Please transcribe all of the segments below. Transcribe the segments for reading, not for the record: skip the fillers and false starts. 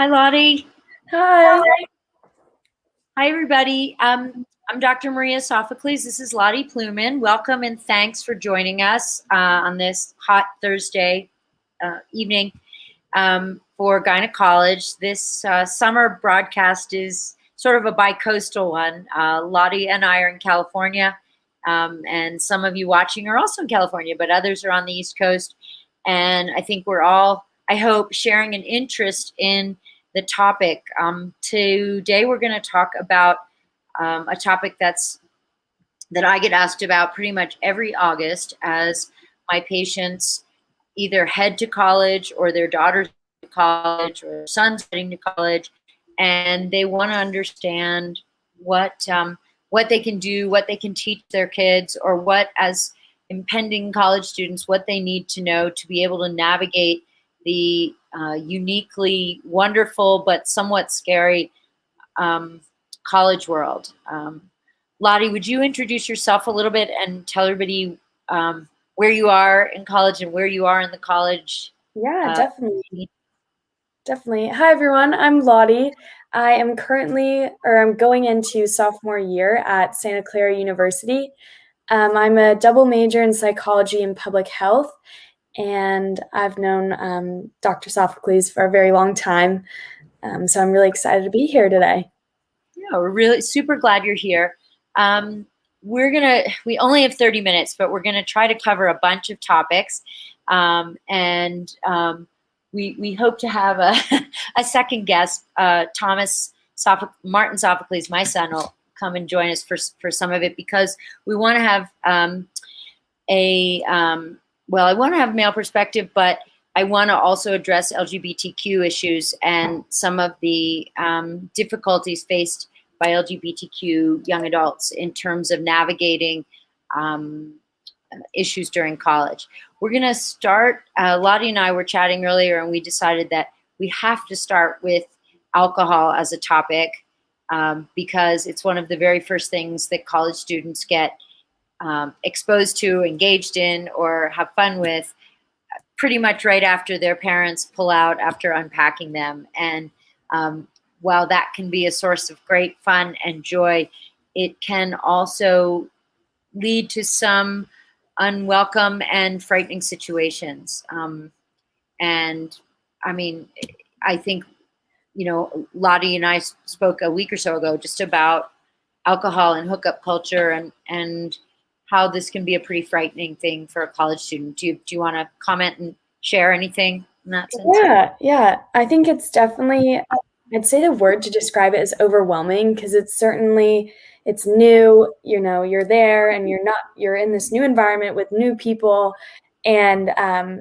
Hi, Lottie. Hi. Hi, everybody. I'm Dr. Maria Sophocles. This is Lottie Pluman. Welcome and thanks for joining us on this hot Thursday evening for Gynecology. This summer broadcast is sort of a bi-coastal one. Lottie and I are in California, and some of you watching are also in California, but others are on the East Coast. And I think we're all, I hope, sharing an interest in the topic. Today we're going to talk about a topic that I get asked about pretty much every August as my patients either head to college or their daughters to college or sons heading to college, and they want to understand what they can do, what they can teach their kids, or what, as impending college students, what they need to know to be able to navigate the uniquely wonderful but somewhat scary college world. Lottie, would you introduce yourself a little bit and tell everybody where you are in college and where you are in the college? Yeah, definitely. Definitely. Hi, everyone. I'm Lottie. I'm going into sophomore year at Santa Clara University. I'm a double major in psychology and public health, and I've known Dr. Sophocles for a very long time. So I'm really excited to be here today. Yeah, we're really super glad you're here. We only have 30 minutes, but we're gonna try to cover a bunch of topics. We hope to have a second guest, Martin Sophocles, my son, will come and join us for some of it, because we want to have I want to have male perspective, but I want to also address LGBTQ issues and some of the difficulties faced by LGBTQ young adults in terms of navigating issues during college. We're going to start, Lottie and I were chatting earlier, and we decided that we have to start with alcohol as a topic because it's one of the very first things that college students get exposed to, engaged in, or have fun with pretty much right after their parents pull out after unpacking them. And while that can be a source of great fun and joy, it can also lead to some unwelcome and frightening situations. And I mean, I think, Lottie and I spoke a week or so ago just about alcohol and hookup culture and how this can be a pretty frightening thing for a college student. Do you want to comment and share anything in that sense? Yeah. I think it's definitely, I'd say the word to describe it is overwhelming, because it's new, you're there and you're in this new environment with new people. And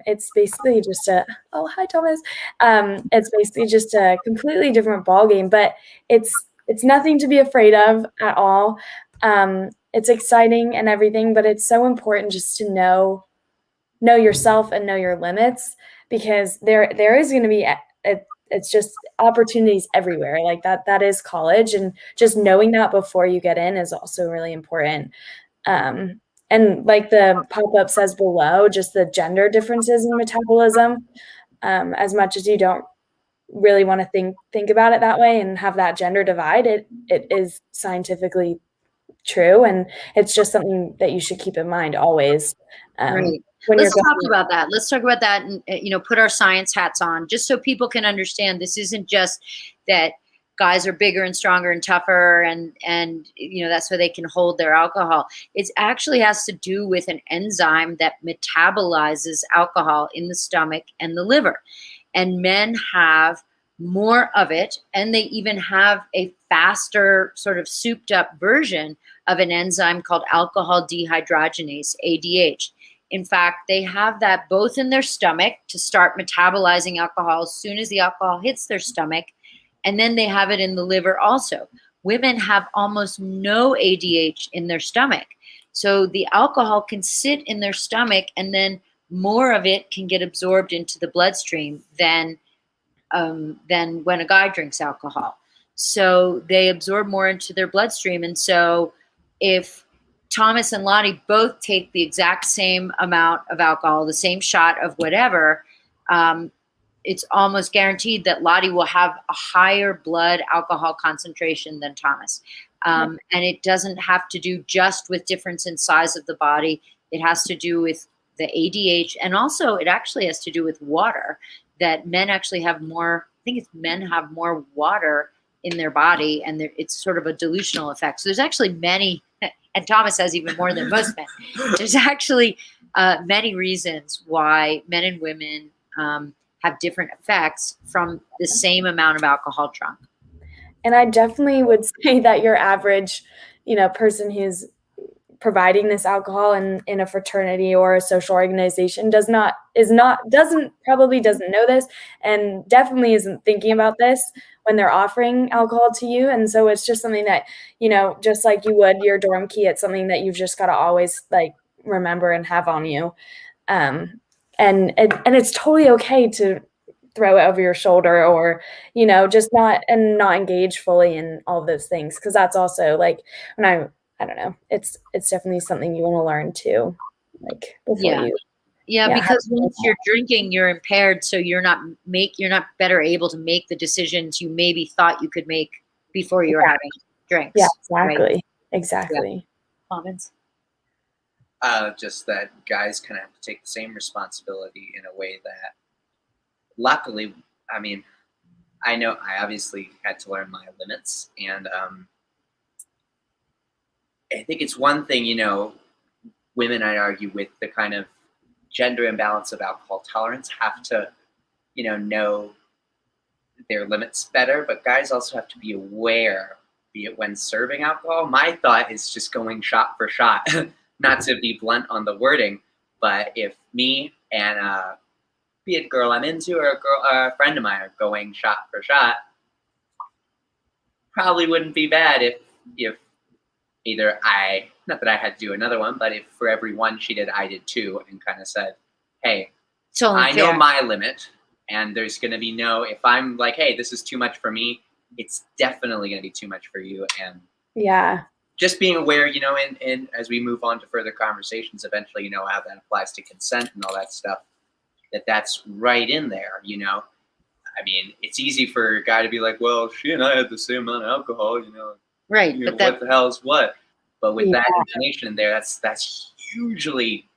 it's basically just oh, hi, Thomas. It's basically just a completely different ballgame, but it's nothing to be afraid of at all. It's exciting and everything, but it's so important just to know yourself and know your limits, because there is going to be it's just opportunities everywhere. Like that is college, and just knowing that before you get in is also really important. And like the pop-up says below, just the gender differences in metabolism, as much as you don't really want to think about it that way and have that gender divide, it is scientifically true, and it's just something that you should keep in mind always. Right. Let's talk about that. Let's talk about that and, put our science hats on, just so people can understand this isn't just that guys are bigger and stronger and tougher and that's why they can hold their alcohol. It actually has to do with an enzyme that metabolizes alcohol in the stomach and the liver. And men have more of it, and they even have a faster, sort of souped up version of an enzyme called alcohol dehydrogenase, ADH. In fact, they have that both in their stomach to start metabolizing alcohol as soon as the alcohol hits their stomach, and then they have it in the liver also. Women have almost no ADH in their stomach. So the alcohol can sit in their stomach, and then more of it can get absorbed into the bloodstream than when a guy drinks alcohol. So they absorb more into their bloodstream. And so if Thomas and Lottie both take the exact same amount of alcohol, the same shot of whatever, it's almost guaranteed that Lottie will have a higher blood alcohol concentration than Thomas. And it doesn't have to do just with difference in size of the body. It has to do with the ADH, and also it actually has to do with water, that men actually have more, I think it's men have more water in their body, and it's sort of a delusional effect. So there's actually many, and Thomas has even more than most men. There's actually many reasons why men and women have different effects from the same amount of alcohol drunk. And I definitely would say that your average, person who's providing this alcohol in a fraternity or a social organization probably doesn't know this, and definitely isn't thinking about this when they're offering alcohol to you. And so it's just something that, just like you would your dorm key, it's something that you've just got to always like remember and have on you. And it's totally okay to throw it over your shoulder, or just not engage fully in all of those things, because that's also like, when I don't know, it's definitely something you want to learn too, like before because once you're drinking, you're impaired, so you're not better able to make the decisions you maybe thought you could make before you were having drinks. Yeah, exactly. Right? Exactly. Comments? Just that guys kind of have to take the same responsibility in a way that, luckily, I mean, I know I obviously had to learn my limits, and I think it's one thing, women, I'd argue, with the kind of gender imbalance of alcohol tolerance, have to, know their limits better, but guys also have to be aware, be it when serving alcohol. My thought is just going shot for shot, not to be blunt on the wording, but if me and be it girl I'm into or a friend of mine are going shot for shot, probably wouldn't be bad if either not that I had to do another one, but if for every one she did, I did two, and kind of said, hey, I know my limit, and there's going to be if I'm like, hey, this is too much for me, it's definitely going to be too much for you. And just being aware, and as we move on to further conversations, eventually, how that applies to consent and all that stuff, that's right in there, I mean, it's easy for a guy to be like, well, she and I had the same amount of alcohol, Right. But what the hell is what? But with that information in there, that's hugely,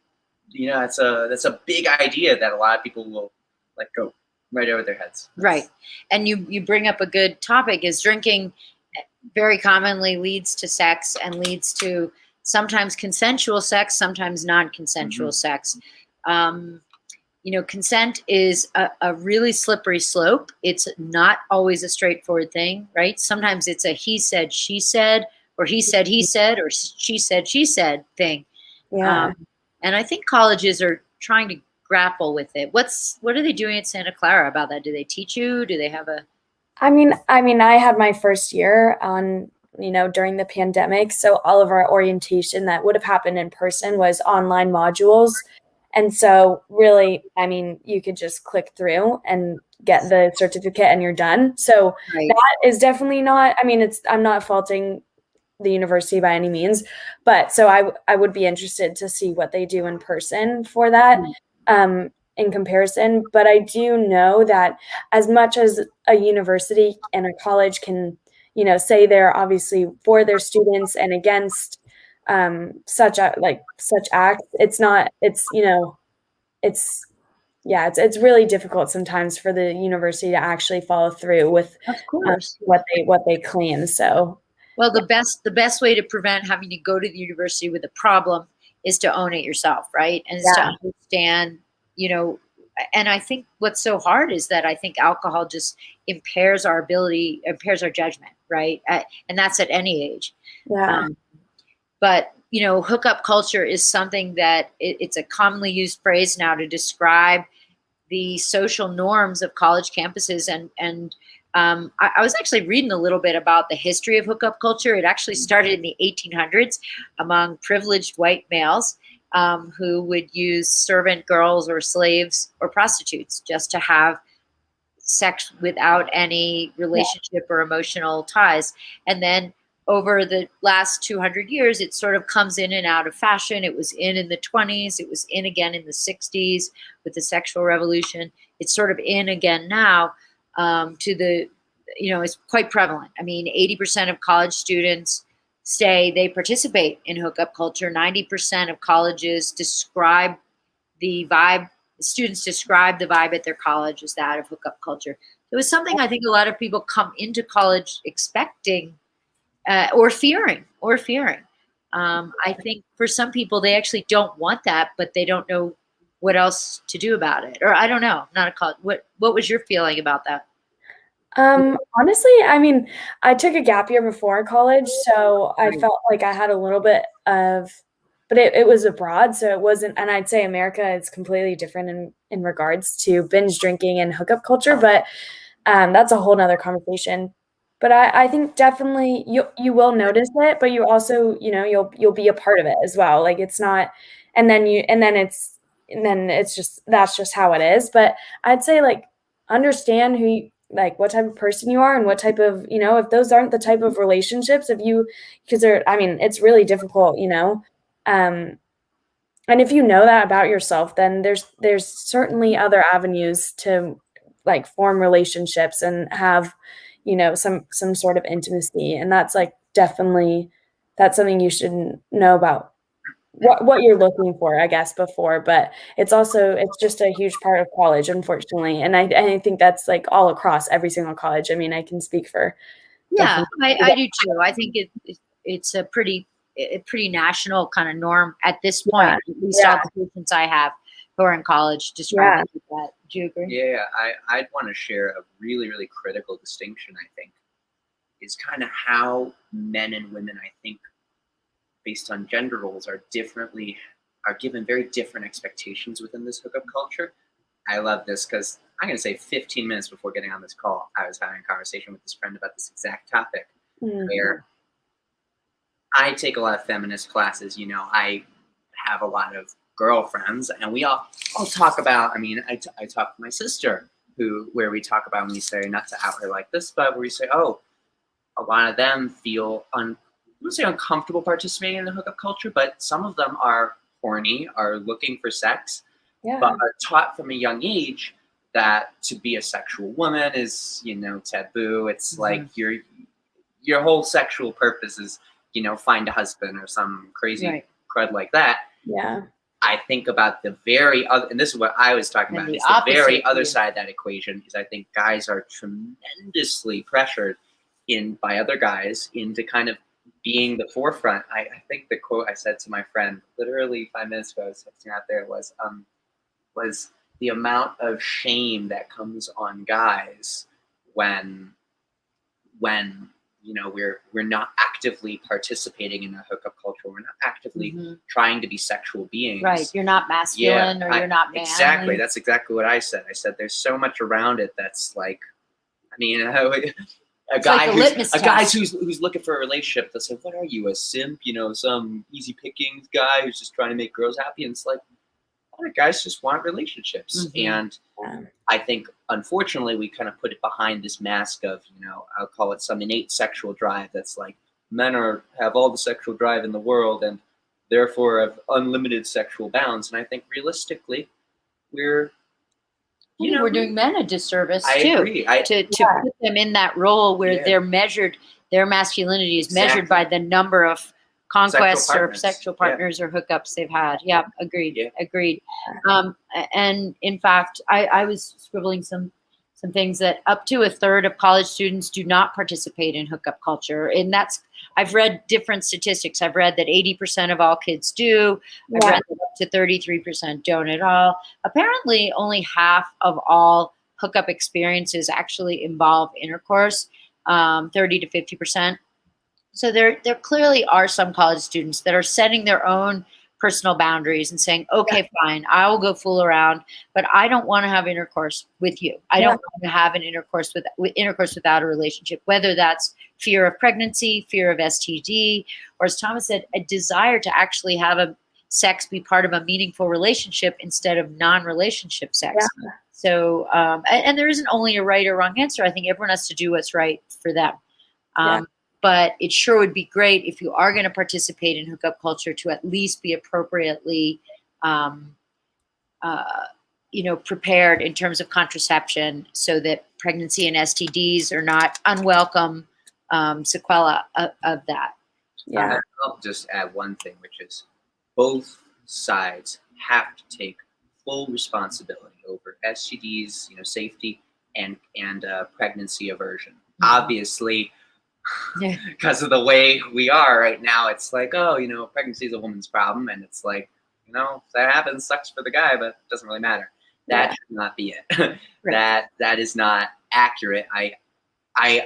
that's a big idea that a lot of people will let go right over their heads. Right. And you bring up a good topic, is drinking very commonly leads to sex, and leads to sometimes consensual sex, sometimes non-consensual sex. Consent is a really slippery slope. It's not always a straightforward thing, right? Sometimes it's a he said, she said, or he said, or she said, she said thing. Yeah. And I think colleges are trying to grapple with it. What are they doing at Santa Clara about that? Do they teach you? Do they have a... I mean, I had my first year on, during the pandemic. So all of our orientation that would have happened in person was online modules. And so really, I mean, you could just click through and get the certificate and you're done. So that is definitely not, I mean, I'm not faulting the university by any means, but so I would be interested to see what they do in person for that, in comparison. But I do know that as much as a university and a college can, say they're obviously for their students and against such acts, it's really difficult sometimes for the university to actually follow through with what they claim. So the best way to prevent having to go to the university with a problem is to own it yourself, right? And it's to understand, and I think what's so hard is that I think alcohol just impairs our judgment, right? And that's at any age. But hookup culture is something that it's a commonly used phrase now to describe the social norms of college campuses. And I was actually reading a little bit about the history of hookup culture. It actually started in the 1800s among privileged white males who would use servant girls or slaves or prostitutes just to have sex without any relationship or emotional ties. And then over the last 200 years, it sort of comes in and out of fashion. It was in the 20s. It was in again in the 60s with the sexual revolution. it's sort of in again now, to the, it's quite prevalent. I mean, 80% of college students say they participate in hookup culture. 90% of colleges describe the vibe, students describe the vibe at their college as that of hookup culture. It was something I think a lot of people come into college expecting, or fearing. I think for some people, they actually don't want that, but they don't know what else to do about it. Or I don't know, not a college. What was your feeling about that? Honestly, I mean, I took a gap year before college, so I felt like I had a little bit of, but it was abroad, so it wasn't, and I'd say America is completely different in regards to binge drinking and hookup culture, but that's a whole nother conversation. But I think definitely you will notice it, but you also, you'll be a part of it as well. Like it's not, and then it's just, that's just how it is. But I'd say like understand like what type of person you are and what type of, if those aren't the type of relationships, because I mean, it's really difficult, and if you know that about yourself, then there's certainly other avenues to like form relationships and have, some sort of intimacy. And that's like definitely, that's something you should know about what you're looking for, I guess, before. But it's just a huge part of college, unfortunately. And I think that's like all across every single college. I mean, I can speak for. Yeah, I do too. I think it's a pretty national kind of norm at this point. Yeah. At least all the patients I have who are in college describe it like that. Do you agree? Yeah, I'd want to share a really, really critical distinction, I think, is kind of how men and women, I think, based on gender roles, are given very different expectations within this hookup culture. I love this because I'm going to say 15 minutes before getting on this call, I was having a conversation with this friend about this exact topic, where I take a lot of feminist classes. I have a lot of girlfriends, and we all talk about, I talk to my sister, where we talk about, and we say, not to out her like this, but where we say, a lot of them feel I wouldn't say uncomfortable participating in the hookup culture, but some of them are horny, are looking for sex, but are taught from a young age that to be a sexual woman is, taboo. It's like your whole sexual purpose is, find a husband or some crazy crud like that. Yeah. I think about the very other, and this is what I was talking about, is the very other side of that equation, is I think guys are tremendously pressured by other guys into kind of being the forefront. I think the quote I said to my friend literally 5 minutes ago, I was texting out there, was the amount of shame that comes on guys when we're not actively participating in a hookup culture. We're not actively trying to be sexual beings. Right. You're not masculine, or you're not manly. Exactly. That's exactly what I said. I said there's so much around it that's like, a guy who's looking for a relationship, they'll say, what are you, a simp? Some easy pickings guy who's just trying to make girls happy. And it's like, a lot of guys just want relationships. And I think, unfortunately, we kind of put it behind this mask of, I'll call it some innate sexual drive that's like, men have all the sexual drive in the world and therefore have unlimited sexual bounds. And I think realistically, we're doing men a disservice I too. agree. To put them in that role where they're measured, their masculinity is measured by the number of conquests or sexual partners or hookups they've had. Yeah, agreed. And in fact, I was scribbling some things that up to a third of college students do not participate in hookup culture. And I've read different statistics. I've read that 80% of all kids do. I've read that up to 33% don't at all. Apparently, only half of all hookup experiences actually involve intercourse, 30 to 50%. So there clearly are some college students that are setting their own personal boundaries and saying, okay, fine, I will go fool around, but I don't want to have intercourse with you. I don't want to have an intercourse without a relationship, whether that's fear of pregnancy, fear of STD, or as Thomas said, a desire to actually have sex be part of a meaningful relationship instead of non-relationship sex. Yeah. So, and there isn't only a right or wrong answer. I think everyone has to do what's right for them. But it sure would be great if you are going to participate in hookup culture to at least be appropriately prepared in terms of contraception so that pregnancy and STDs are not unwelcome sequela of that. Yeah. I'll just add one thing, which is both sides have to take full responsibility over STDs, safety and pregnancy aversion. Obviously, because of the way we are right now, it's like, pregnancy is a woman's problem, and it's like, that happens, sucks for the guy, but it doesn't really matter. That should not be it. Right. That is not accurate. I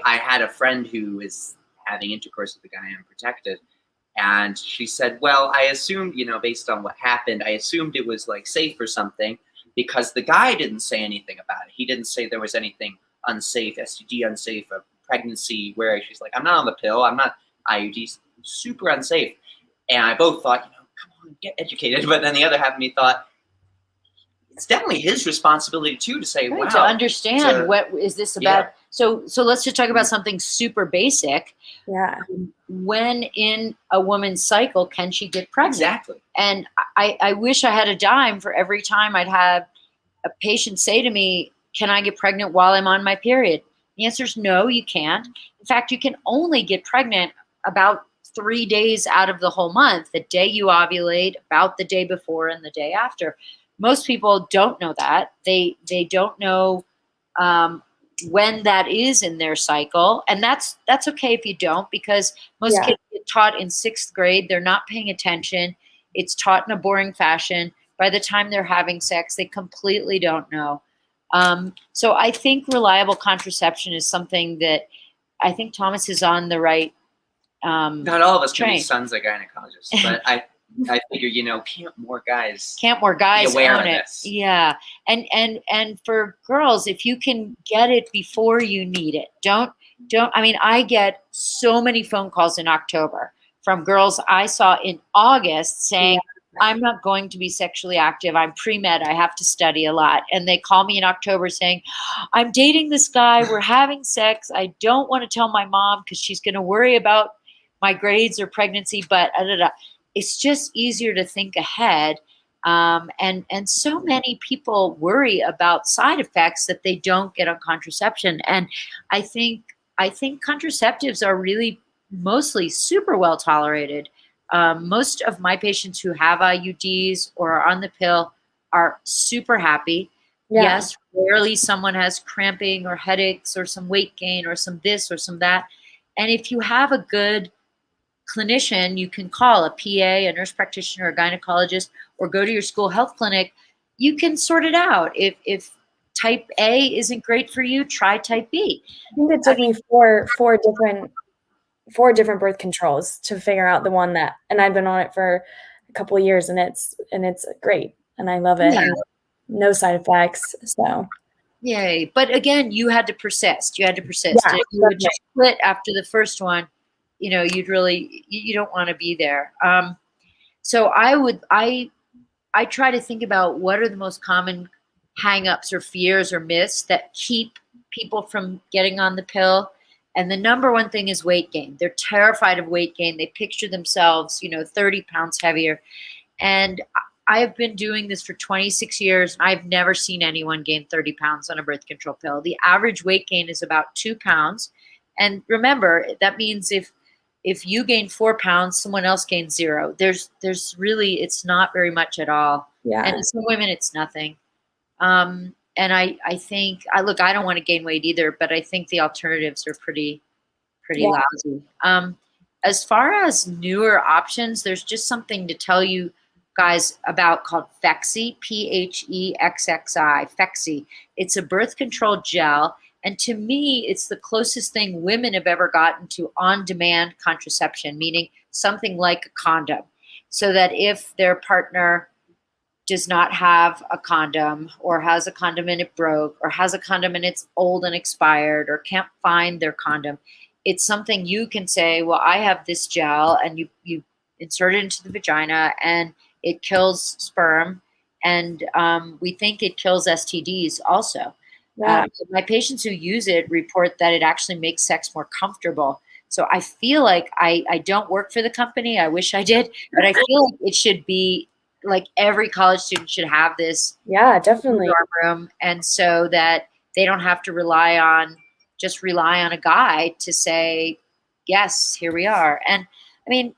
had a friend who is having intercourse with a guy unprotected, and she said, well, I assumed, based on what happened, I assumed it was like safe or something because the guy didn't say anything about it. He didn't say there was anything unsafe, STD unsafe, a pregnancy where she's like, I'm not on the pill, I'm not IUDs, super unsafe. And I both thought, come on, get educated. But then the other half of me thought, it's definitely his responsibility too to say, wow, to understand what is this about. Yeah. So let's just talk about something super basic. Yeah. When in a woman's cycle can she get pregnant? Exactly. And I wish I had a dime for every time I'd have a patient say to me, can I get pregnant while I'm on my period? The answer is no, you can't. In fact, you can only get pregnant about 3 days out of the whole month, the day you ovulate, about the day before and the day after. Most people don't know that. They don't know when that is in their cycle. And that's okay if you don't, because most kids get taught in 6th grade. They're not paying attention. It's taught in a boring fashion. By the time they're having sex, they completely don't know. So I think reliable contraception is something that I think Thomas is on the right not all of us can be sons of gynecologists, but I figure, can't more guys be aware of this? Yeah. And for girls, if you can get it before you need it, I get so many phone calls in October from girls I saw in August saying, I'm not going to be sexually active. I'm pre-med. I have to study a lot. And they call me in October saying, I'm dating this guy. We're having sex. I don't want to tell my mom because she's going to worry about my grades or pregnancy, but it's just easier to think ahead. And so many people worry about side effects that they don't get on contraception. And I think contraceptives are really mostly super well tolerated. Most of my patients who have IUDs or are on the pill are super happy. Yeah. Yes, rarely someone has cramping or headaches or some weight gain or some this or some that. And if you have a good clinician, you can call a PA, a nurse practitioner, a gynecologist, or go to your school health clinic. You can sort it out. If type A isn't great for you, try type B. I think it took me four different birth controls to figure out the one that, and I've been on it for a couple of years, and it's great, and I love it. Yeah. And no side effects. So, yay! But again, you had to persist. Yeah, if you would just quit after the first one, you don't want to be there. So I try to think about what are the most common hangups or fears or myths that keep people from getting on the pill. And the number one thing is weight gain. They're terrified of weight gain. They picture themselves, 30 pounds heavier. And I've been doing this for 26 years. I've never seen anyone gain 30 pounds on a birth control pill. The average weight gain is about 2 pounds. And remember, that means if you gain 4 pounds, someone else gains 0. There's really, it's not very much at all. Yeah. And some women, it's nothing. And I think, I don't want to gain weight either, but I think the alternatives are pretty lousy. As far as newer options, there's just something to tell you guys about called Phexxi, Phexxi, Phexxi. It's a birth control gel. And to me, it's the closest thing women have ever gotten to on-demand contraception, meaning something like a condom. So that if their partner does not have a condom, or has a condom and it broke, or has a condom and it's old and expired, or can't find their condom, it's something you can say, well, I have this gel, and you insert it into the vagina and it kills sperm. And we think it kills STDs also. Yeah. My patients who use it report that it actually makes sex more comfortable. So I feel like I don't work for the company. I wish I did, but I feel like it should be like every college student should have this Yeah, definitely. dorm room, and so that they don't have to rely on a guy to say, yes, here we are. And I mean,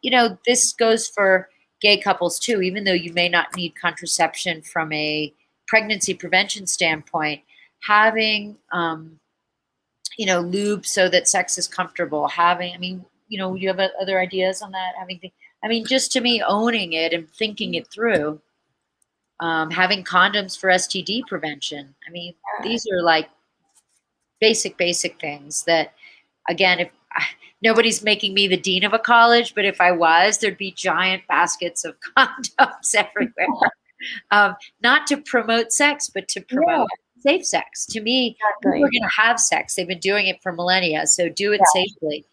this goes for gay couples too, even though you may not need contraception from a pregnancy prevention standpoint, having, lube so that sex is comfortable, you have other ideas on that? Just to me, owning it and thinking it through, having condoms for STD prevention. These are like basic things that, again, if nobody's making me the dean of a college, but if I was, there'd be giant baskets of condoms everywhere. Not to promote sex, but to promote safe sex. To me, people are going to have sex. They've been doing it for millennia, so do it safely.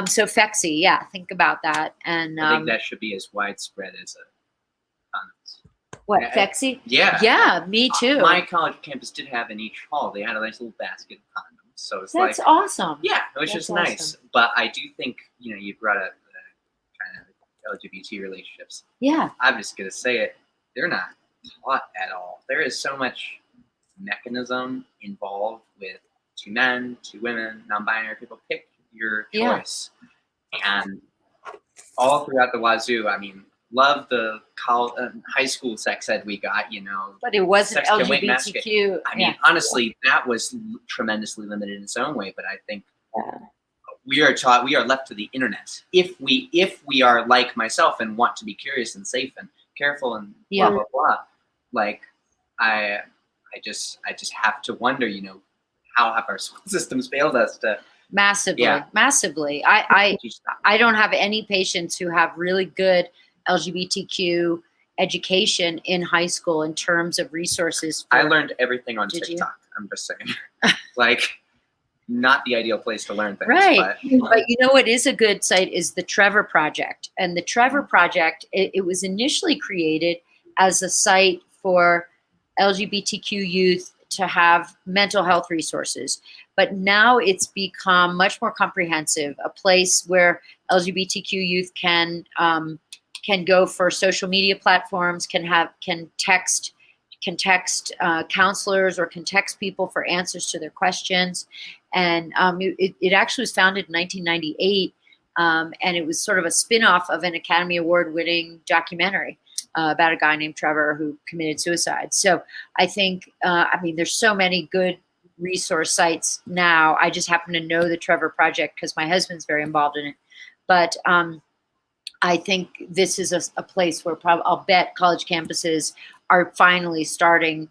So Phexi, think about that. And I think that should be as widespread as condoms. What, Phexi? Yeah. Yeah, me too. My college campus did have in each hall, they had a nice little basket of condoms. So it's That's awesome. Yeah, it was just nice. But I do think, you brought up the kind of LGBT relationships. Yeah. I'm just going to say it. They're not taught at all. There is so much mechanism involved with 2 men, 2 women, non-binary people. Pick your choice. And all throughout the wazoo, love the high school sex ed we got, But it wasn't LGBTQ. Honestly, that was tremendously limited in its own way. But I think we are left to the internet. If we are like myself and want to be curious and safe and careful and blah, blah, blah, like I just have to wonder, how have our school systems failed us to massively. I don't have any patients who have really good LGBTQ education in high school in terms of resources. I learned everything on TikTok. I'm just saying, like, not the ideal place to learn things. Right. But what is a good site is the Trevor Project. And the Trevor Project, it was initially created as a site for LGBTQ youth to have mental health resources. But now it's become much more comprehensive, a place where LGBTQ youth can go for social media platforms, can text counselors, or can text people for answers to their questions. And it actually was founded in 1998, and it was sort of a spin-off of an Academy Award-winning documentary about a guy named Trevor who committed suicide. So I think, there's so many good resource sites now. I just happen to know the Trevor Project because my husband's very involved in it. But I think this is a place where I'll bet college campuses are finally starting,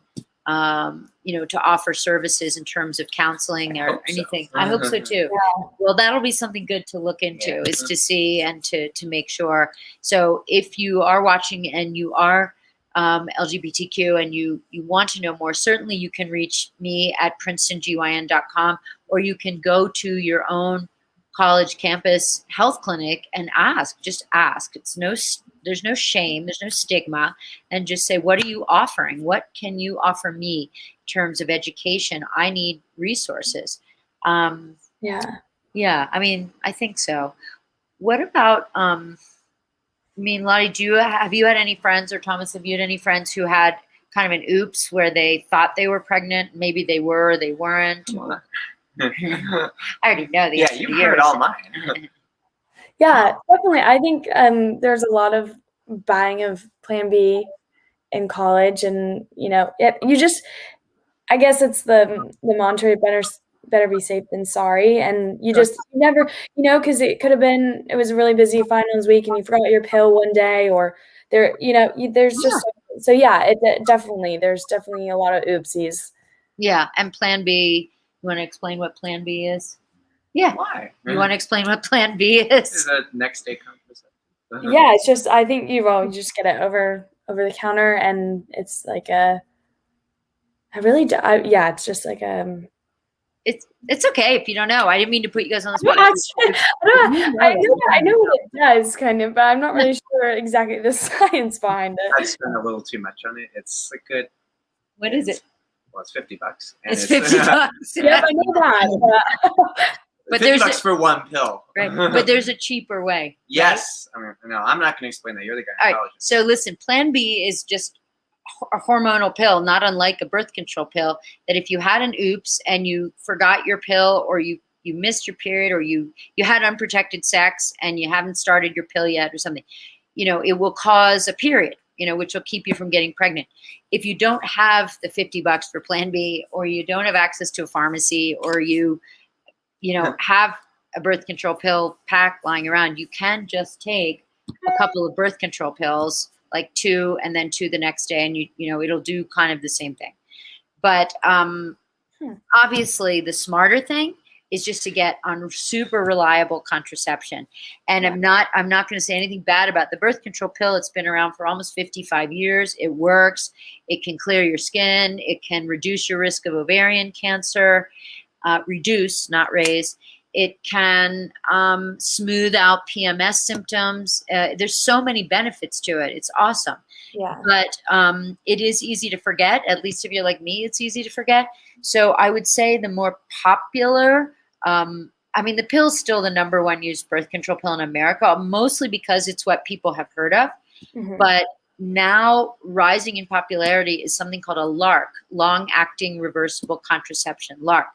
to offer services in terms of counseling or anything. I hope so too. Yeah. Well, that'll be something good to look into, is to see and to make sure. So if you are watching and you are LGBTQ and you want to know more, certainly you can reach me at princetongyn.com, or you can go to your own college campus health clinic and just ask. There's no shame, there's no stigma, and just say, what are you offering? What can you offer me in terms of education? I need resources. Yeah, I think so. What about, Lottie, have you had any friends, or Thomas, have you had any friends who had kind of an oops where they thought they were pregnant? Maybe they were, or they weren't. I already know the answer. You heard all mine. Yeah, definitely. I think there's a lot of buying of Plan B in college, and I guess it's the mantra, better be safe than sorry, and you never, because it was a really busy finals week and you forgot your pill one day, or there's just there's definitely a lot of oopsies. Yeah, and Plan B. You want to explain what Plan B is? Yeah. Why? You want to explain what Plan B is? This is a next day contraception. Yeah, it's just, I think you just get it over the counter, and it's like it's just like it's okay if you don't know. I didn't mean to put you guys on the spot. I know what it does, kind of, but I'm not really sure exactly the science behind it. I spent a little too much on it. It's a good. What is it? Well, it's $50. It's $50. Yeah, I know that. But $50 there's for one pill. right. But there's a cheaper way. Yes. Right? I mean, no, I'm not going to explain that. You're the gynecologist. All right. So listen, Plan B is just a hormonal pill, not unlike a birth control pill, that if you had an oops and you forgot your pill, or you missed your period, or you had unprotected sex and you haven't started your pill yet or something, it will cause a period, which will keep you from getting pregnant. If you don't have the $50 for Plan B, or you don't have access to a pharmacy, or you have a birth control pill pack lying around, you can just take a couple of birth control pills, like 2 and then 2 the next day, and it'll do kind of the same thing. But obviously the smarter thing is just to get on super reliable contraception. And I'm not going to say anything bad about the birth control pill. It's been around for almost 55 years. It works. It can clear your skin. It can reduce your risk of ovarian cancer. Reduce, not raise. It can smooth out PMS symptoms. There's so many benefits to it. It's awesome. Yeah. But it is easy to forget. At least if you're like me, it's easy to forget. So I would say the more popular, the pill's still the #1 used birth control pill in America, mostly because it's what people have heard of. Mm-hmm. But now rising in popularity is something called a LARC, long-acting reversible contraception, LARC.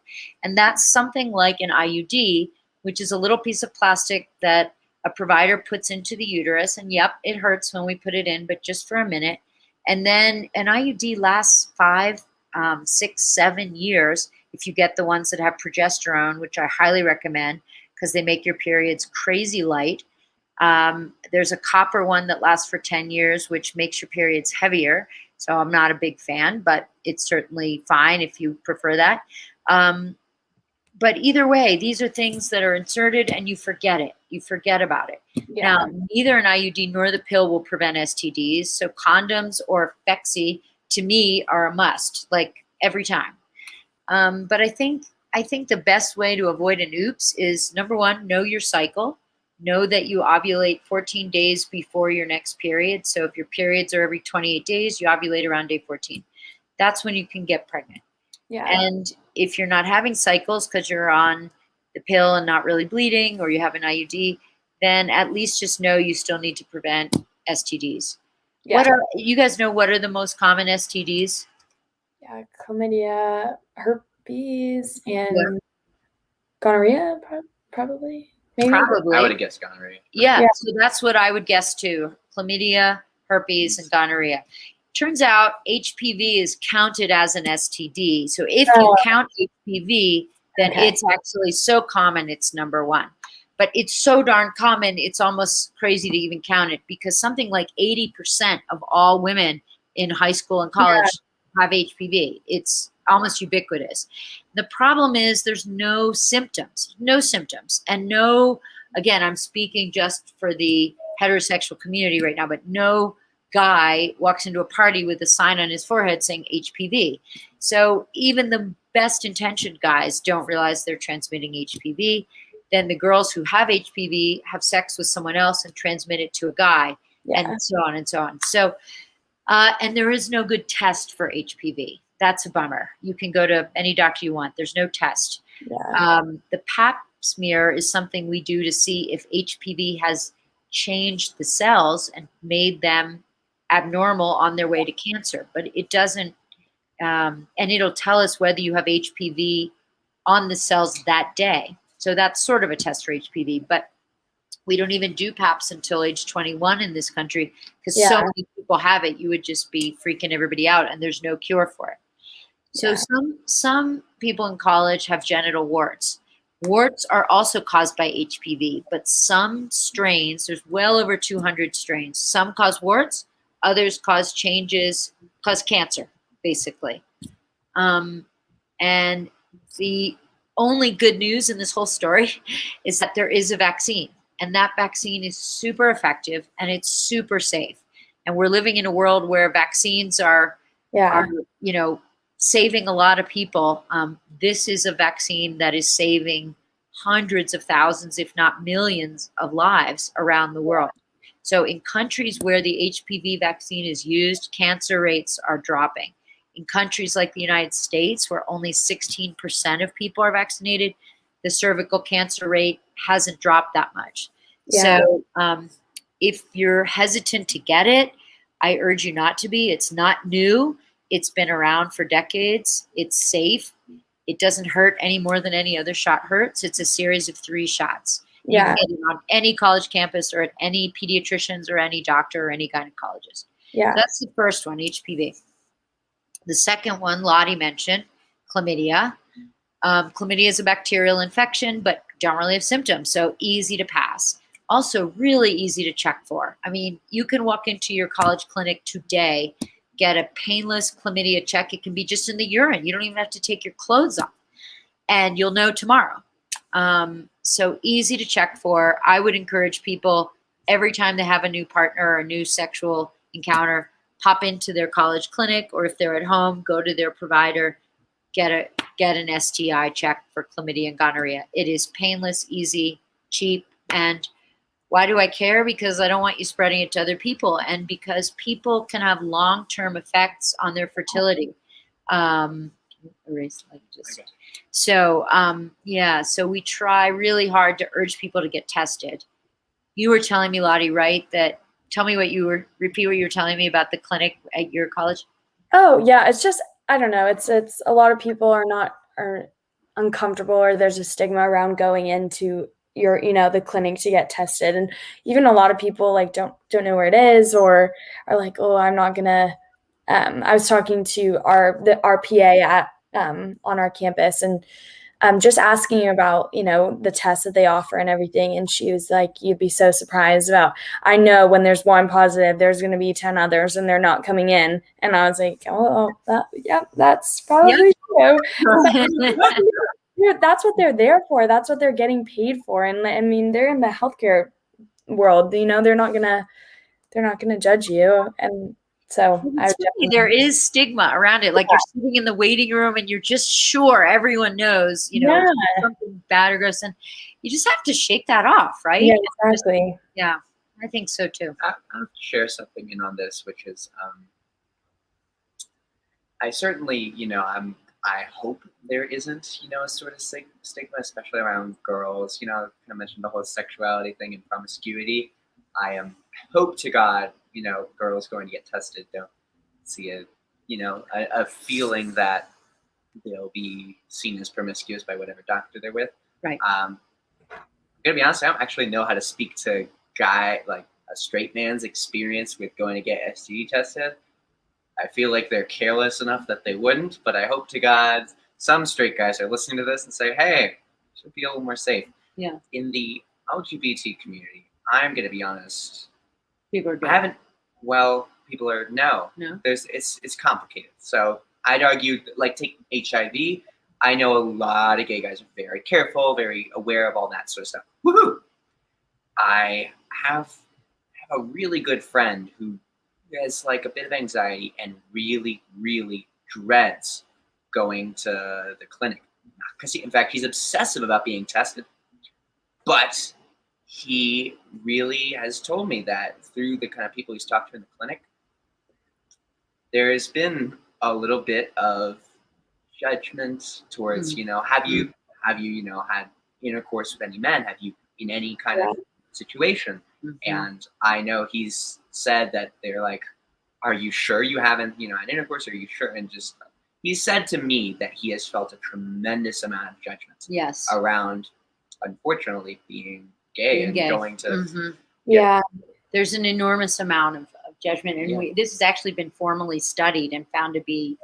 And that's something like an IUD, which is a little piece of plastic that a provider puts into the uterus. And yep, it hurts when we put it in, but just for a minute. And then an IUD lasts 5, 6, 7 years if you get the ones that have progesterone, which I highly recommend because they make your periods crazy light. There's a copper one that lasts for 10 years, which makes your periods heavier. So I'm not a big fan, but it's certainly fine if you prefer that. But either way, these are things that are inserted and you forget it. You forget about it. Yeah. Now, neither an IUD nor the pill will prevent STDs. So condoms or Phexxi, to me, are a must, like every time. But I think the best way to avoid an oops is, #1, know your cycle. Know that you ovulate 14 days before your next period. So if your periods are every 28 days, you ovulate around day 14. That's when you can get pregnant. Yeah. And if you're not having cycles because you're on the pill and not really bleeding, or you have an IUD, then at least just know you still need to prevent STDs. Yeah. You guys know what are the most common STDs? Yeah, chlamydia, herpes, and gonorrhea, probably. Maybe. Probably. I would have guessed gonorrhea. Yeah, so that's what I would guess too. Chlamydia, herpes, and gonorrhea. Turns out HPV is counted as an STD. So if you count HPV, then it's actually so common, it's #1. But it's so darn common, it's almost crazy to even count it, because something like 80% of all women in high school and college have HPV. It's almost ubiquitous. The problem is there's no symptoms. And again, I'm speaking just for the heterosexual community right now, but no guy walks into a party with a sign on his forehead saying HPV. So even the best intentioned guys don't realize they're transmitting HPV. Then the girls who have HPV have sex with someone else and transmit it to a guy, and so on and so on. So, and there is no good test for HPV. That's a bummer. You can go to any doctor you want. There's no test. Yeah. The pap smear is something we do to see if HPV has changed the cells and made them abnormal on their way to cancer. But it doesn't, and it'll tell us whether you have HPV on the cells that day. So that's sort of a test for HPV. But we don't even do PAPs until age 21 in this country, because so many people have it. You would just be freaking everybody out, and there's no cure for it. So some people in college have genital warts. Warts are also caused by HPV, but some strains, there's well over 200 strains. Some cause warts, others cause cancer, basically. And the only good news in this whole story is that there is a vaccine, and that vaccine is super effective and it's super safe. And we're living in a world where vaccines are saving a lot of people. This is a vaccine that is saving hundreds of thousands, if not millions, of lives around the world. So in countries where the HPV vaccine is used, cancer rates are dropping. In countries like the United States, where only 16% of people are vaccinated, the cervical cancer rate hasn't dropped that much. Yeah. So if you're hesitant to get it, I urge you not to be. It's not new. It's been around for decades. It's safe. It doesn't hurt any more than any other shot hurts. It's a series of 3 shots. You Yeah. can get it on any college campus or at any pediatrician's or any doctor or any gynecologist. Yeah. So that's the first one, HPV. The second one, Lottie mentioned, chlamydia. Chlamydia is a bacterial infection, but don't really have symptoms, so easy to pass. Also, really easy to check for. I mean, you can walk into your college clinic today, get a painless chlamydia check. It can be just in the urine. You don't even have to take your clothes off, and you'll know tomorrow. So easy to check for. I would encourage people every time they have a new partner or a new sexual encounter, pop into their college clinic, or if they're at home, go to their provider, get an STI check for chlamydia and gonorrhea. It is painless, easy, cheap, and why do I care? Because I don't want you spreading it to other people, and because people can have long-term effects on their fertility. So we try really hard to urge people to get tested. You were telling me, Lottie, right? Repeat what you were telling me about the clinic at your college. Oh yeah, it's just, I don't know. It's a lot of people are uncomfortable, or there's a stigma around going into the clinic to get tested, and even a lot of people like don't know where it is, or are like, oh, I'm not gonna. I was talking to our PA at on our campus, and just asking about the tests that they offer and everything, and she was like, you'd be so surprised about. I know when there's one positive, there's going to be 10 others, and they're not coming in. And I was like, that's probably true. That's what they're there for. That's what they're getting paid for. And I mean, they're in the healthcare world. They're not gonna judge you. And so there is stigma around it. Like you're sitting in the waiting room and you're just sure everyone knows, something bad or gross, and you just have to shake that off, right? Yeah, exactly. I think so too. I'll share something in on this, which is, I certainly, I hope there isn't, a sort of stigma, especially around girls. I kind of mentioned the whole sexuality thing and promiscuity. I hope to God, girls going to get tested don't see a feeling that they'll be seen as promiscuous by whatever doctor they're with. Right. I'm gonna be honest, I don't actually know how to speak to a straight man's experience with going to get STD tested. I feel like they're careless enough that they wouldn't, but I hope to God some straight guys are listening to this and say, hey, should be a little more safe. Yeah. In the LGBT community, I'm going to be honest. People are good. People are, no. It's complicated. So I'd argue, take HIV. I know a lot of gay guys are very careful, very aware of all that sort of stuff. Woohoo! I have a really good friend who has a bit of anxiety and really, really dreads going to the clinic. Because in fact, he's obsessive about being tested. But he really has told me that through the kind of people he's talked to in the clinic, there has been a little bit of judgment towards, have you had intercourse with any men? Have you in any kind of situation? Mm-hmm. And I know he's said that they're like, are you sure you haven't, had intercourse? Are you sure? And just, he said to me that he has felt a tremendous amount of judgment. Yes. Around, unfortunately, being gay going to. Mm-hmm. Yeah. There's an enormous amount of judgment. And this has actually been formally studied and found to be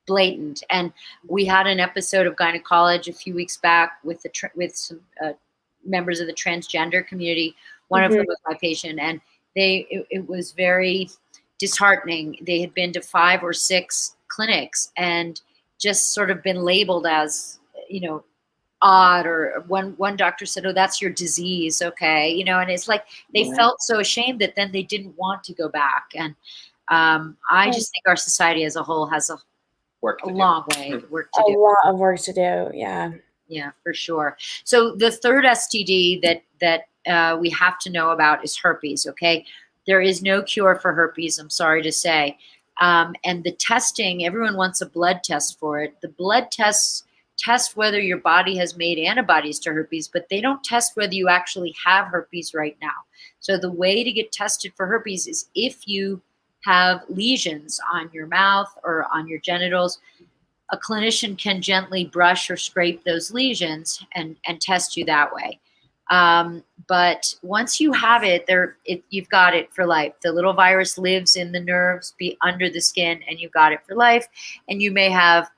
blatant. And we had an episode of Gynecology a few weeks back with some members of the transgender community. One of them was my patient, and it was very disheartening. They had been to 5 or 6 clinics and just sort of been labeled as, odd, or one doctor said, oh, that's your disease. Okay. And it's like, they felt so ashamed that then they didn't want to go back. And I just think our society as a whole has a long way of work to do. A lot of work to do. Yeah. Yeah, for sure. So the third STD that we have to know about is herpes. Okay. There is no cure for herpes, I'm sorry to say. And the testing, everyone wants a blood test for it. The blood tests test whether your body has made antibodies to herpes, but they don't test whether you actually have herpes right now. So the way to get tested for herpes is if you have lesions on your mouth or on your genitals, a clinician can gently brush or scrape those lesions and test you that way. But once you have it, you've got it for life. The little virus lives in the nerves, under the skin, and you've got it for life. And you may have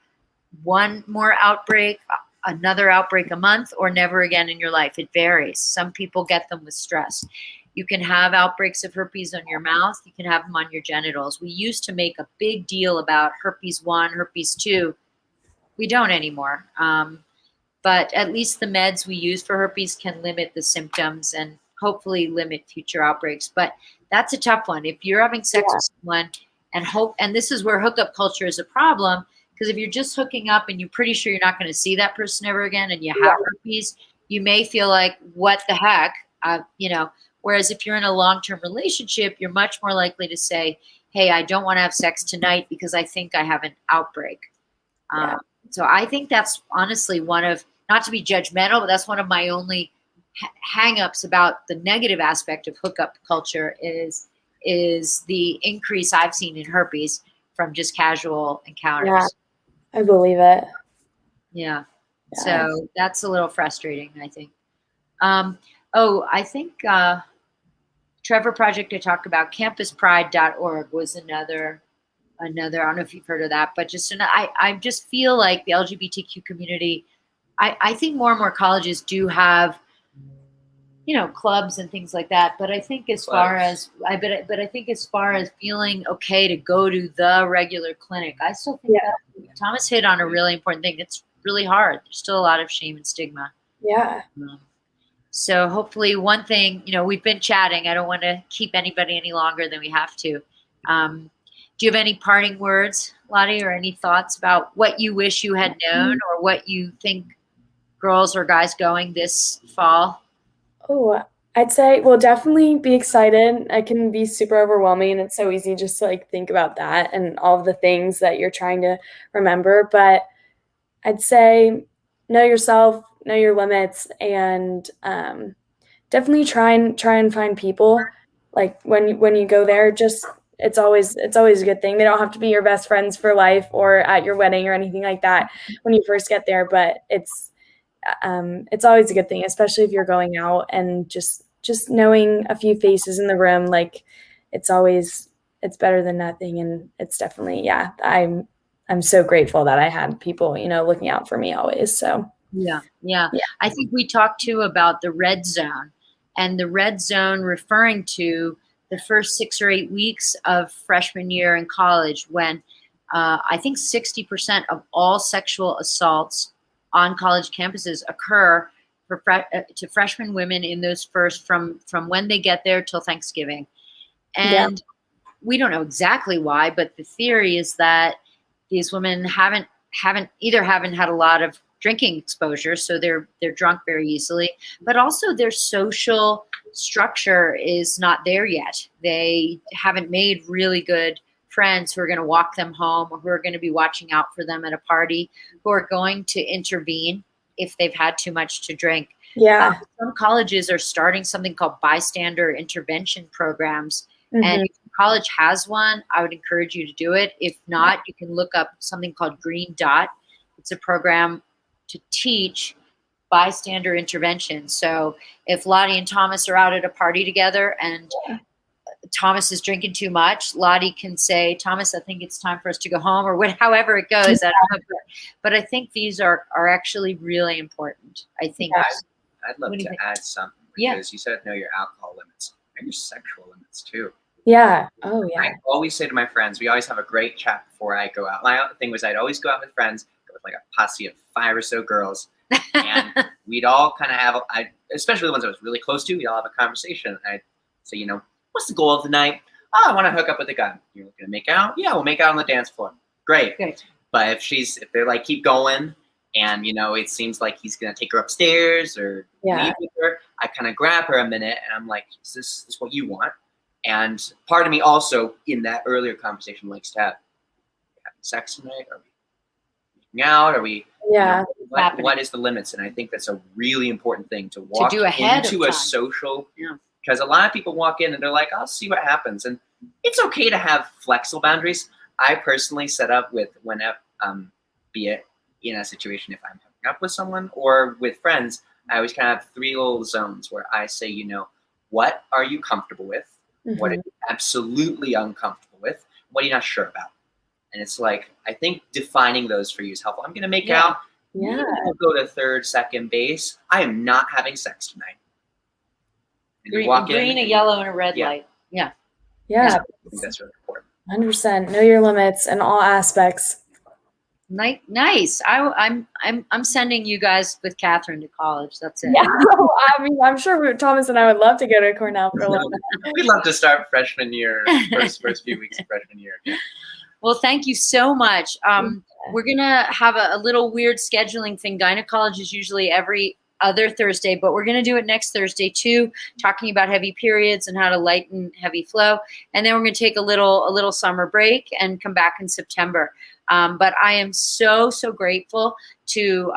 one more outbreak, another outbreak a month, or never again in your life. It varies. Some people get them with stress. You can have outbreaks of herpes on your mouth. You can have them on your genitals. We used to make a big deal about herpes 1, herpes 2. We don't anymore. But at least the meds we use for herpes can limit the symptoms and hopefully limit future outbreaks. But that's a tough one. If you're having sex with someone and this is where hookup culture is a problem, because if you're just hooking up and you're pretty sure you're not going to see that person ever again and you have herpes, you may feel like, what the heck? Whereas if you're in a long-term relationship, you're much more likely to say, hey, I don't want to have sex tonight because I think I have an outbreak. So I think that's honestly one of, not to be judgmental, but that's one of my only hang-ups about the negative aspect of hookup culture is the increase I've seen in herpes from just casual encounters. Yeah, I believe it. Yeah. So that's a little frustrating, I think. I think Trevor Project I talked about, campuspride.org was another, I don't know if you've heard of that, but I just feel like the LGBTQ community, I think more and more colleges do have, clubs and things like that. But I think as far as feeling okay to go to the regular clinic, I still think that Thomas hit on a really important thing. It's really hard. There's still a lot of shame and stigma. Yeah. So hopefully one thing, we've been chatting. I don't want to keep anybody any longer than we have to. Do you have any parting words, Lottie, or any thoughts about what you wish you had known or what you think girls or guys going this fall? Oh, I'd say, well, definitely be excited. It can be super overwhelming, and it's so easy just to think about that and all of the things that you're trying to remember. But I'd say know yourself, know your limits, and definitely try and find people. Like when you go there, it's always a good thing. They don't have to be your best friends for life or at your wedding or anything like that when you first get there, but it's always a good thing, especially if you're going out, and just knowing a few faces in the room, it's better than nothing. And it's definitely, I'm so grateful that I had people, looking out for me always. So yeah. I think we talked too about the red zone, and the red zone referring to the first 6 or 8 weeks of freshman year in college, when I think 60% of all sexual assaults on college campuses occur to freshman women in those first, from when they get there till Thanksgiving. And we don't know exactly why, but the theory is that these women haven't had a lot of drinking exposure, so they're drunk very easily, but also their social structure is not there yet. They haven't made really good friends who are going to walk them home, or who are going to be watching out for them at a party, who are going to intervene if they've had too much to drink. Some colleges are starting something called bystander intervention programs. And if your college has one, I would encourage you to do it. If not, you can look up something called Green Dot. It's a program to teach bystander intervention. So if Lottie and Thomas are out at a party together and Thomas is drinking too much, Lottie can say, Thomas, I think it's time for us to go home, or however it goes. I don't know. But I think these are actually really important. I think. I'd love to add something, because you said know your alcohol limits, know your sexual limits too. Yeah. Oh, yeah. I always say to my friends, we always have a great chat before I go out. My thing was I'd always go out with friends, go with like a posse of 5 or so girls, and we'd all kind of have, especially the ones I was really close to, we'd all have a conversation. I'd say, what's the goal of the night? Oh, I want to hook up with a guy. You're going to make out? Yeah, we'll make out on the dance floor. Great. But if they're like, keep going, and it seems like he's going to take her upstairs or leave with her, I kind of grab her a minute, and I'm like, is this what you want? And part of me also, in that earlier conversation, likes to have sex tonight, or working out? Are we, Yeah. what is the limits? And I think that's a really important thing to walk do ahead into of a time. social, because a lot of people walk in and they're like, I'll see what happens. And it's okay to have flexible boundaries. I personally set up with whenever, be it in a situation, if I'm hooking up with someone or with friends, I always kind of have 3 little zones where I say, what are you comfortable with? What are you absolutely uncomfortable with? What are you not sure about? And it's like, I think defining those for you is helpful. I'm going to make out. Yeah. We'll go to third, second base. I am not having sex tonight. And you walk green, in, a yellow, and a red light. Yeah. Yeah. I think that's really important. 100%. Know your limits in all aspects. Nice. I'm sending you guys with Catherine to college. That's it. Yeah. I mean, I'm sure Thomas and I would love to go to Cornell for a little bit. We'd love to start freshman year, first few weeks of freshman year. Yeah. Well, thank you so much. We're going to have a little weird scheduling thing. Gynecology is usually every other Thursday, but we're going to do it next Thursday too, talking about heavy periods and how to lighten heavy flow. And then we're going to take a little summer break and come back in September. But I am so grateful to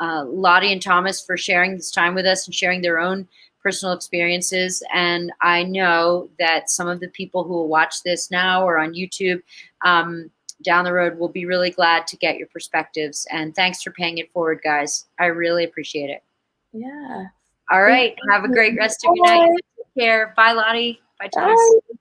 Lottie and Thomas for sharing this time with us and sharing their own personal experiences. And I know that some of the people who will watch this now or on YouTube down the road will be really glad to get your perspectives. And thanks for paying it forward, guys. I really appreciate it. Yeah. All right. Have a great rest of your night. Take care. Bye, Lottie. Bye, Thomas. Bye.